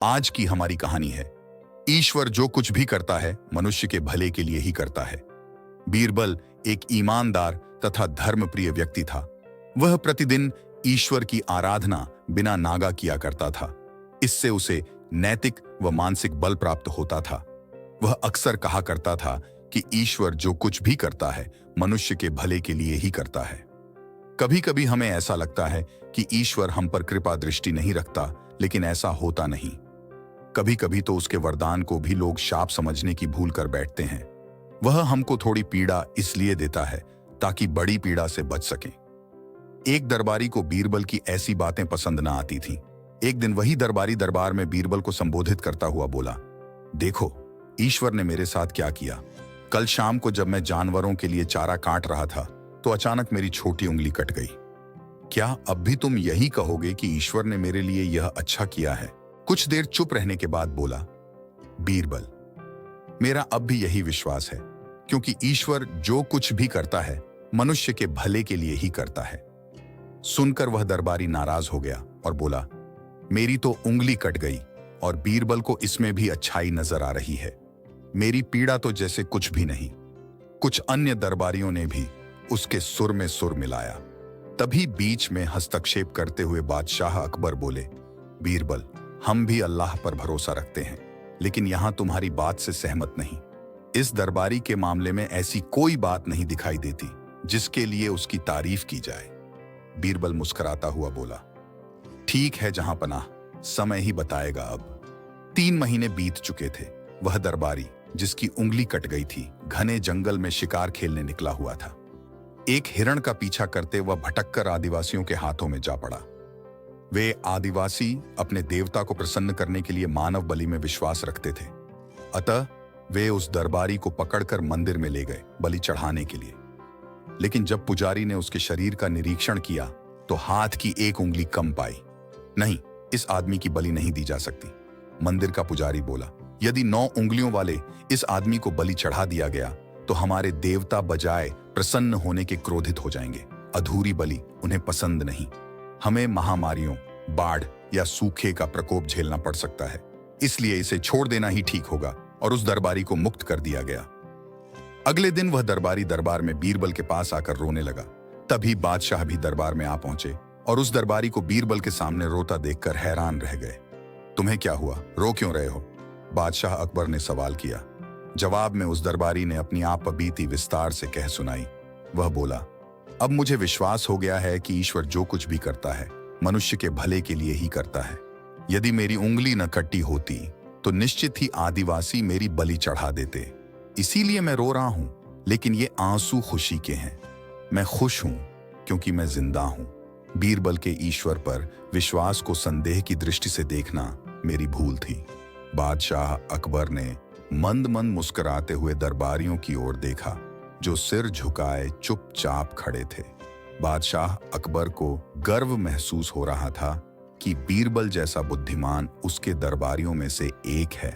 आज की हमारी कहानी है, ईश्वर जो कुछ भी करता है मनुष्य के भले के लिए ही करता है। बीरबल एक ईमानदार तथा धर्मप्रिय व्यक्ति था। वह प्रतिदिन ईश्वर की आराधना बिना नागा किया करता था। इससे उसे नैतिक व मानसिक बल प्राप्त होता था। वह अक्सर कहा करता था कि ईश्वर जो कुछ भी करता है मनुष्य के भले के लिए ही करता है। कभी कभी हमें ऐसा लगता है कि ईश्वर हम पर कृपा दृष्टि नहीं रखता, लेकिन ऐसा होता नहीं। कभी कभी तो उसके वरदान को भी लोग शाप समझने की भूल कर बैठते हैं। वह हमको थोड़ी पीड़ा इसलिए देता है ताकि बड़ी पीड़ा से बच सकें। एक दरबारी को बीरबल की ऐसी बातें पसंद ना आती थीं। एक दिन वही दरबारी दरबार में बीरबल को संबोधित करता हुआ बोला, देखो, ईश्वर ने मेरे साथ क्या किया। कल शाम को जब मैं जानवरों के लिए चारा काट रहा था तो अचानक मेरी छोटी उंगली कट गई। क्या अब भी तुम यही कहोगे कि ईश्वर ने मेरे लिए यह अच्छा किया है? कुछ देर चुप रहने के बाद बोला, बीरबल, मेरा अब भी यही विश्वास है, क्योंकि ईश्वर जो कुछ भी करता है मनुष्य के भले के लिए ही करता है। सुनकर वह दरबारी नाराज हो गया और बोला, मेरी तो उंगली कट गई और बीरबल को इसमें भी अच्छाई नजर आ रही है। मेरी पीड़ा तो जैसे कुछ भी नहीं। कुछ अन्य दरबारियों ने भी उसके सुर में सुर मिलाया। तभी बीच में हस्तक्षेप करते हुए बादशाह अकबर बोले, बीरबल, हम भी अल्लाह पर भरोसा रखते हैं, लेकिन यहां तुम्हारी बात से सहमत नहीं। इस दरबारी के मामले में ऐसी कोई बात नहीं दिखाई देती जिसके लिए उसकी तारीफ की जाए। बीरबल मुस्कुराता हुआ बोला, ठीक है जहां पनाह, समय ही बताएगा। अब 3 महीने बीत चुके थे। वह दरबारी जिसकी उंगली कट गई थी घने जंगल में शिकार खेलने निकला हुआ था। एक हिरण का पीछा करते वह भटककर आदिवासियों के हाथों में जा पड़ा। वे आदिवासी अपने देवता को प्रसन्न करने के लिए मानव बलि में विश्वास रखते थे। अतः वे उस दरबारी को पकड़कर मंदिर में ले गए बलि चढ़ाने के लिए। लेकिन जब पुजारी ने उसके शरीर का निरीक्षण किया तो हाथ की एक उंगली कम पाई। नहीं, इस आदमी की बलि नहीं दी जा सकती। मंदिर का पुजारी बोला, यदि 9 उंगलियों वाले इस आदमी को बलि चढ़ा दिया गया तो हमारे देवता बजाय प्रसन्न होने के क्रोधित हो जाएंगे। अधूरी बलि उन्हें पसंद नहीं। हमें महामारियों, बाढ़ या सूखे का प्रकोप झेलना पड़ सकता है, इसलिए इसे छोड़ देना ही ठीक होगा। और उस दरबारी को मुक्त कर दिया गया। अगले दिन वह दरबारी दरबार में बीरबल के पास आकर रोने लगा। तभी बादशाह भी दरबार में आ पहुंचे और उस दरबारी को बीरबल के सामने रोता देखकर हैरान रह गए। तुम्हें क्या हुआ, रो क्यों रहे हो? बादशाह अकबर ने सवाल किया। जवाब में उस दरबारी ने अपनी आप बीती विस्तार से कह सुनाई। वह बोला, अब मुझे विश्वास हो गया है कि ईश्वर जो कुछ भी करता है मनुष्य के भले के लिए ही करता है। यदि मेरी उंगली न कटी होती तो निश्चित ही आदिवासी मेरी बलि चढ़ा देते। इसीलिए मैं रो रहा हूं, लेकिन ये आंसू खुशी के हैं। मैं खुश हूं क्योंकि मैं जिंदा हूं। बीरबल के ईश्वर पर विश्वास को संदेह की दृष्टि से देखना मेरी भूल थी। बादशाह अकबर ने मंद मंद मुस्कुराते हुए दरबारियों की ओर देखा जो सिर झुकाए चुपचाप खड़े थे। बादशाह अकबर को गर्व महसूस हो रहा था कि बीरबल जैसा बुद्धिमान उसके दरबारियों में से एक है।